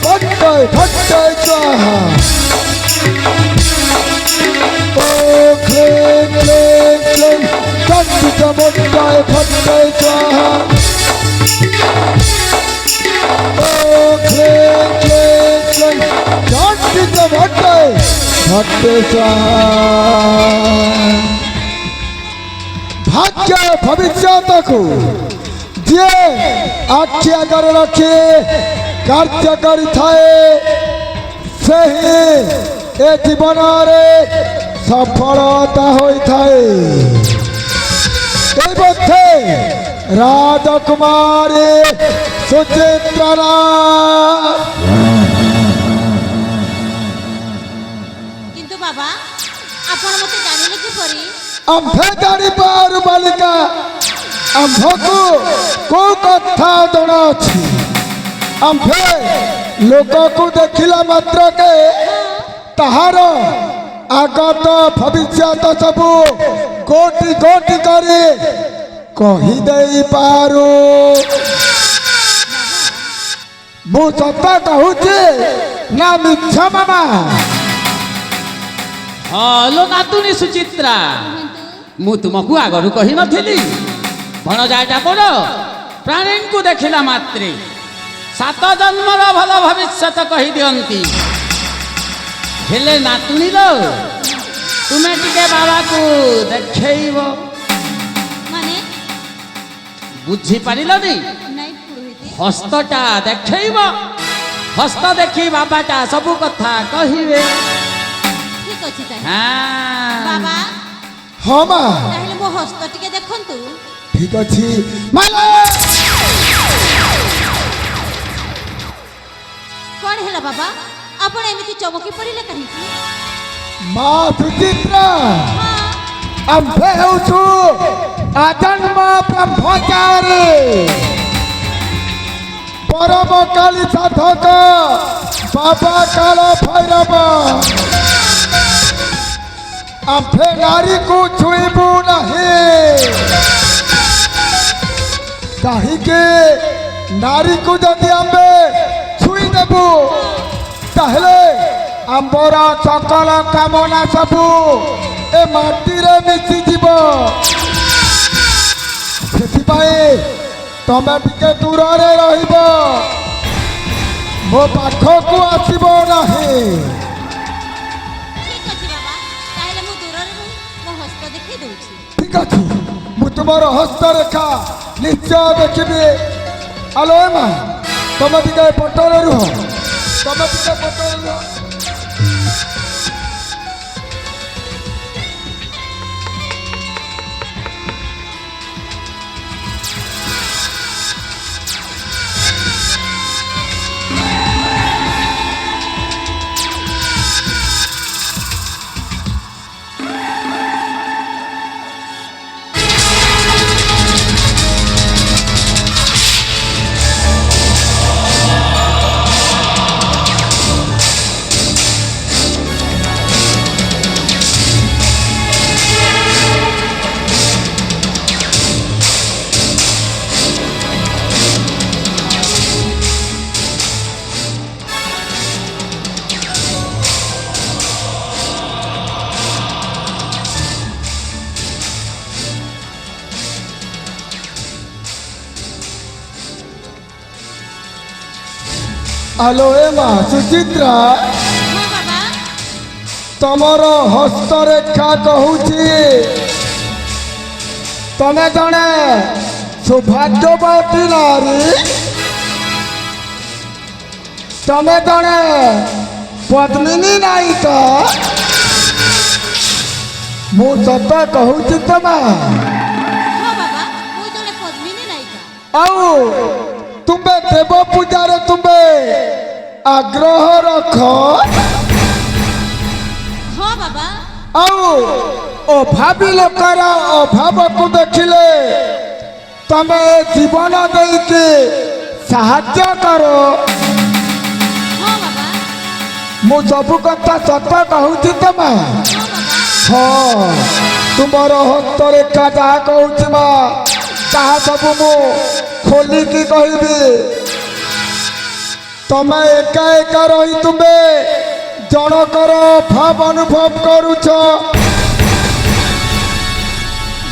ভট্টায় ভট্টায় চাহা ও claim claim claim চন্ডিত ভট্টায় ভট্টায় চাহা ও claim claim claim চন্ডিত ভট্টায় ভট্টায় চাহা भाग्य भविष्य को जे आखि आगर रखे कार्यकारी थाए सही ए जीवन रे सफलता होई थाए ए बथे राजकुमारी सुचित्रा किंतु बाबा आपण मते जानिले कि परी आम्भे जानी पारु बालिका आम्भको को कथा जणा अछि आम्भे लोक को देखिला मात्र के ताहार आगत भविष्यत सबु कोटि कोटि करे कहि देई पारु मु सत कहूची ना मिथ्या मामा हलो नातुनी सुचित्रा मु तुमको आगरू कही नथिली भणजाटा पर प्राणी को देखिला मात्रे 7 जन्मर भल भविष्यत कही दियंती हेले नातुनी लो तुमे टिके बाबा को देखैब माने बुझी पारिलनी नहीं पुरोहित हस्तटा देखैब हस्त देखी बाबाटा सब कथा कहिबे ठीक अछि ताई हाँ बाबा हाँ माँ ताहेले मो हस्त टिके देखंतु ठीक अछि माला कोन हेला बाबा आपण एमिति चमकी पड़िले कहि माँ सुचित्रा हां आम्भे हेउछु आजन्म ब्रह्मचारी परम काली साधक बाबा काल भैरव आम्भे नारी को छुईबू नहीं कहीके नारी को जदि आम्बे छुई देबू ताहले आम्बर सकल कामना सबू ए माटी रे मिसी जीव सेथिपाई तमे टिके दूर रे रहिबो मो पाखकु आसीबो नाही ठीक अछि बाबा ताहेले मु दूर रे रही मो हस्त देखै दउछि ठीक अछि मु तुमर हस्त रेखा निश्चय देखिबी आलो मां तमे टिके पटरे रुह तमे टिके पटरे रुह आलो ए माँ सुचित्रा हां बाबा तमर हस्तरेखा कहूची तमे जने सौभाग्यवती नारी तमे जने पद्मिनी नायिका मु सत कहूची तमा हां बाबा मु जने पद्मिनी नायिका आउ तुम्बे देव पूजार तुम्बे आग्रह रख हां बाबा आउ अभावी लोकर अभाव को देखिले तमे जीवन देके साहाय्य करो हां बाबा मु सब कथा सत कहूची तमा हां बाबा हाँ तुमर हस्तरेखा जहाँ कहूची मा ताहा सब मु खोलिकी कहबी ତମେ ଏକା ଏକା ରହି ତୁମେ ଜଣକର ଭାବ ଅନୁଭବ କରୁଛ।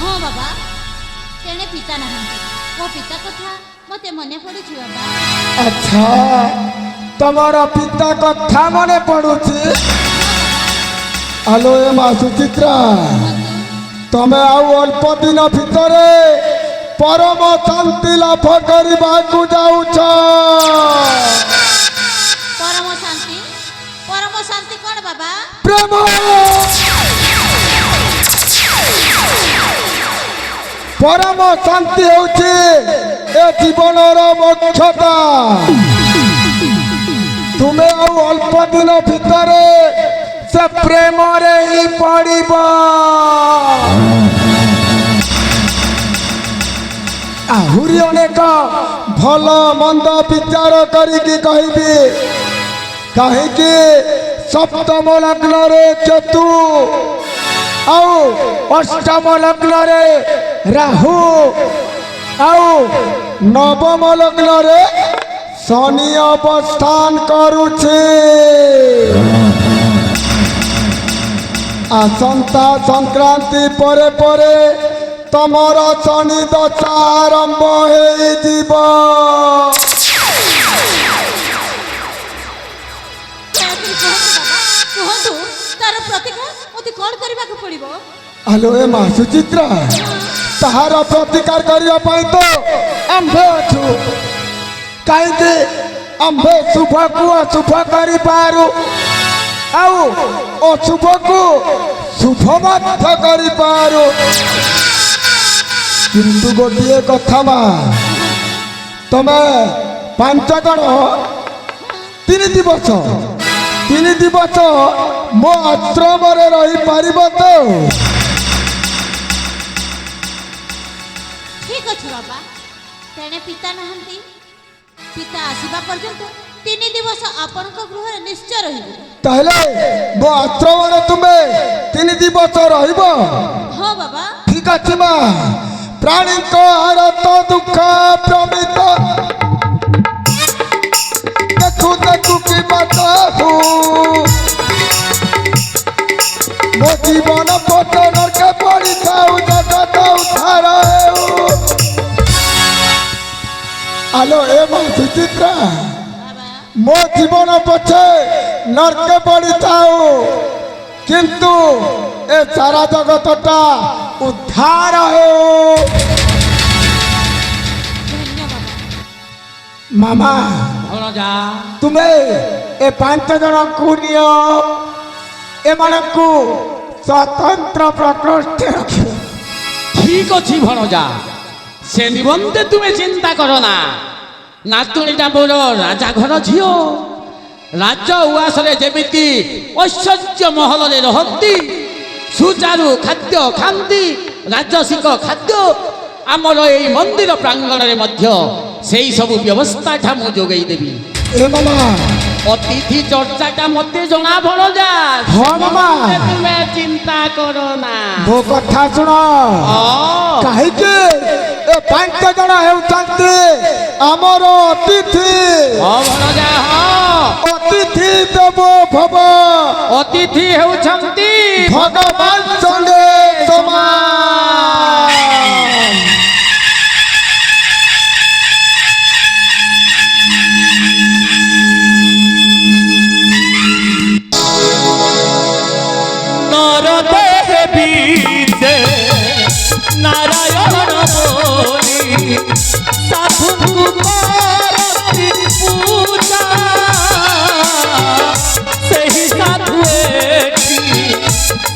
ହଁ ବାବା, ତେଣେ ପିତା ନାହାନ୍ତି। ମୋ ପିତା କଥା ମତେ ମନେ ପଡୁଛି ବାବା। ଆଚ୍ଛା, ତମର ପିତା କଥା ମନେ ପଡୁଛି। ଆଲୋ ଏ ମା ସୁଚିତ୍ରା, ତମେ ଆଉ ଅଳ୍ପ ଦିନ ଭିତରେ ପରମ ଶାନ୍ତି ଲାଭ କରିବାକୁ ଯାଉଛ। ପରମ ଶାନ୍ତି? ପରମ ଶାନ୍ତି କଣ ବାବା? ପ୍ରେମ। ପରମ ଶାନ୍ତି ହେଉଛି ଏ ଜୀବନର ମୋକ୍ଷତା। ତୁମେ ଆଉ ଅଳ୍ପ ଦିନ ଭିତରେ ସେ ପ୍ରେମରେ ହିଁ ପଡ଼ିବ। ଆହୁରି ଅନେକ ଭଲ ମନ୍ଦ ବିଚାର କରିକି କହିବି। କାହିଁକି ସପ୍ତମ ଲଗ୍ନରେ କେତୁ ଆଉ ଅଷ୍ଟମ ଲଗ୍ନରେ ରାହୁ ଆଉ ନବମ ଲଗ୍ନରେ ଶନି ଅବସ୍ଥାନ କରୁଛି। ଆସନ୍ତା ସଂକ୍ରାନ୍ତି ପରେ ପରେ ତମର ଶନି ଦଶା ଆରମ୍ଭ ହେଇଯିବ। କୁହନ୍ତୁ ତାର ପ୍ରତିକାର ମତେ କଣ କରିବାକୁ ପଡିବ? ଆଲୋ ଏ ମା ସୁଚିତ୍ରା, ତାହାର ପ୍ରତିକାର କରିବା ପାଇଁ ତ ଆମ୍ଭେ ଅଛୁ। କାହିଁକି ଆମ୍ଭେ ଶୁଭକୁ ଅଶୁଭ କରିପାରୁ ଆଉ ଅଶୁଭକୁ ଶୁଭ ମଧ୍ୟ କରିପାରୁ। କିନ୍ତୁ ଗୋଟିଏ କଥା ମା, ତମେ 5 ଜଣ 3 ଦିବସ ମୋ ଆଶ୍ରମରେ ରହିପାରିବ ତ? ଠିକ ଅଛି ବାବା, ତେଣେ ପିତା ନାହାନ୍ତି। ପିତା ଆସିବା ପର୍ଯ୍ୟନ୍ତ 3 ଦିବସ ଆପଣଙ୍କ ଗୃହରେ ନିଶ୍ଚୟ ରହିବ। ତାହେଲେ ମୋ ଆଶ୍ରମରେ ତୁମେ 3 ଦିବସ ରହିବ? ହଁ ବାବା। ଠିକ ଅଛି ମା। ପ୍ରାଣୀଙ୍କ ଆରତ ଦୁଃଖ ପ୍ରମିତ ଦେଖୁ ଦେଖୁ କି ବାତାହୁ ମୋ ଜୀବନ ପୋଟେ ନର୍କେ ପଡ଼ିଥାଉ ଜଗତ ଉଦ୍ଧାର ହେଉ। ଆଲୋ ଏ ମା ସୁଚିତ୍ରା, ବାବା ମୋ ଜୀବନ ପଛେ ନର୍କେ ପଡ଼ିଥାଉ କିନ୍ତୁ ଏ ସାରା ଜଗତଟା ଉଦ୍ଧାର ହେଉ। ଧନ୍ୟବାଦ। ମାମା, ଭଣଜା, ତୁମେ ଏ 5 ଜଣଙ୍କୁ ନିଅ, ଏମାନଙ୍କୁ ସ୍ୱତନ୍ତ୍ର ପ୍ରକୋଷ୍ଠରେ ରଖିବ। ଠିକ ଅଛି ଭଣଜା, ସେ ନିମନ୍ତେ ତୁମେ ଚିନ୍ତା କର ନା। ନାତୁଣୀଟା ମୋର ରାଜା ଘର ଝିଅ। ରାଜ ଉଆସରେ ଯେମିତି ଐଶ୍ୱର୍ଯ୍ୟ ମହଲରେ ରହନ୍ତି, ସୁଚାରୁ ଖାଦ୍ୟ ଖାଆନ୍ତି, ରାଜସିକ ଖାଦ୍ୟ, ଆମର ଏଇ ମନ୍ଦିର ପ୍ରାଙ୍ଗଣରେ ମଧ୍ୟ ସେଇ ସବୁ ବ୍ୟବସ୍ଥାଟା ମୁଁ ଯୋଗାଇ ଦେବି। ଏ ମାମା, ଅତିଥି ଚର୍ଚ୍ଚାଟା ମତେ ଜଣା ଭଣଜା। ହଁ ମାମା, ତୁମେ ଚିନ୍ତା କର ନା। ମୋ କଥା ଶୁଣ। କାହିଁକି ଏ 5 ଜଣ ହେଉଛନ୍ତି ଆମର ଅତିଥି। ହଁ ଭଣଜା, ହଁ। ଅତିଥି ଦେବ ଭବ। ଅତିଥି ହେଉଛନ୍ତି ଭଗବାନ ସଙ୍ଗେ ସମାନ। नारायण बोली साधु पूजा सही साधु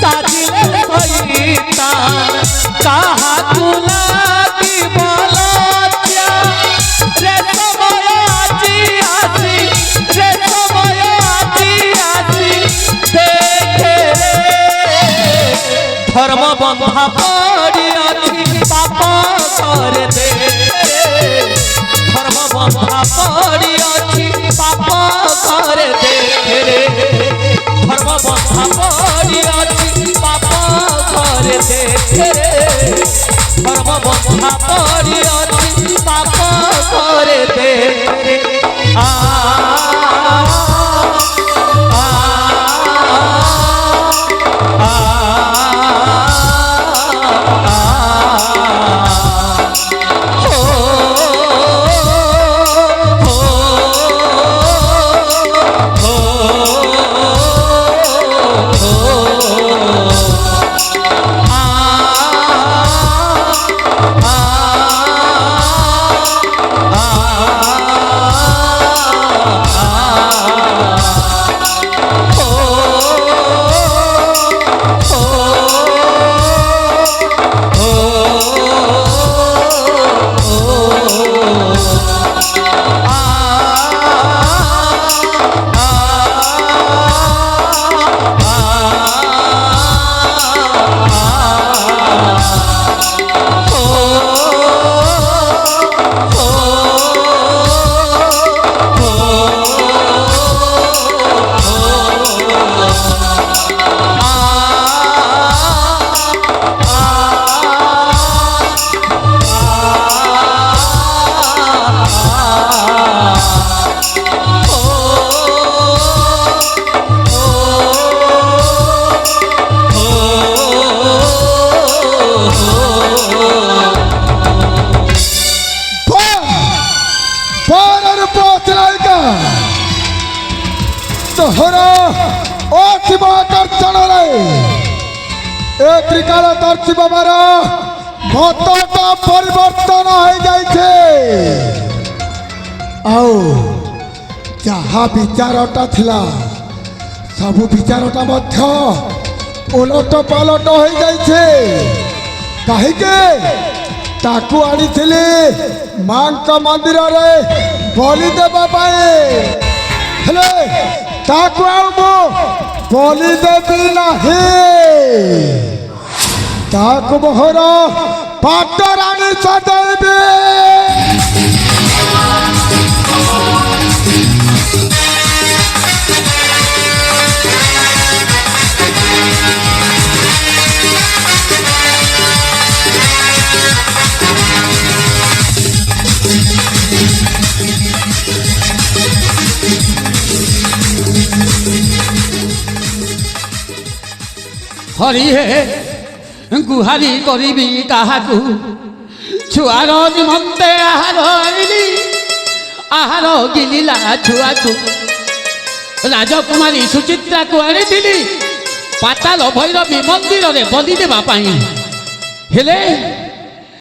साजिले सैतान कहा तुलागी बलत्या रे समय आजी आसी रे समय आजी आसी देखे धर्म बंधा पड़ी पाप कर दे धर्म बंधा पड़ी पाप कर दे धर्म बंधा पड़ी पाप कर दे धर्म बंधा पड़ी पाप कर दे आ ତୋର ଅଥିବ କର୍ତ୍ତନରେ ଏ ତ୍ରିକାଳ ଦର୍ଶି ବାବାର ମତଟା ପରିବର୍ତ୍ତନ ହୋଇଯାଇଛି ଆଉ ଯାହା ବିଚାରଟା ଥିଲା ସବୁ ବିଚାରଟା ମଧ୍ୟ ଓଲଟ ପାଲଟ ହୋଇଯାଇଛି କାହିଁକି ତାକୁ ଆଣିଥିଲି ମାଙ୍କ ମନ୍ଦିରରେ ବଳି ଦେବା ପାଇଁ ହେଲେ ତାକୁ ଆଉ ମୁଁ ବଳି ଦେବି ନାହିଁ ତାକୁ ମୋହର ପାଟରାଣୀ ସଜାଇବି হরি হে গুহারি করিবি কাহাকু ছুয়ার নিমন্তে আহার আনিলি আহার গিলিলা ছুয়াকু রাজকুমারী সুচিত্রাকু আনিଥିଲି পাতাল ভৈরবী মন্দিରରେ বলি দেবা পাই হেলে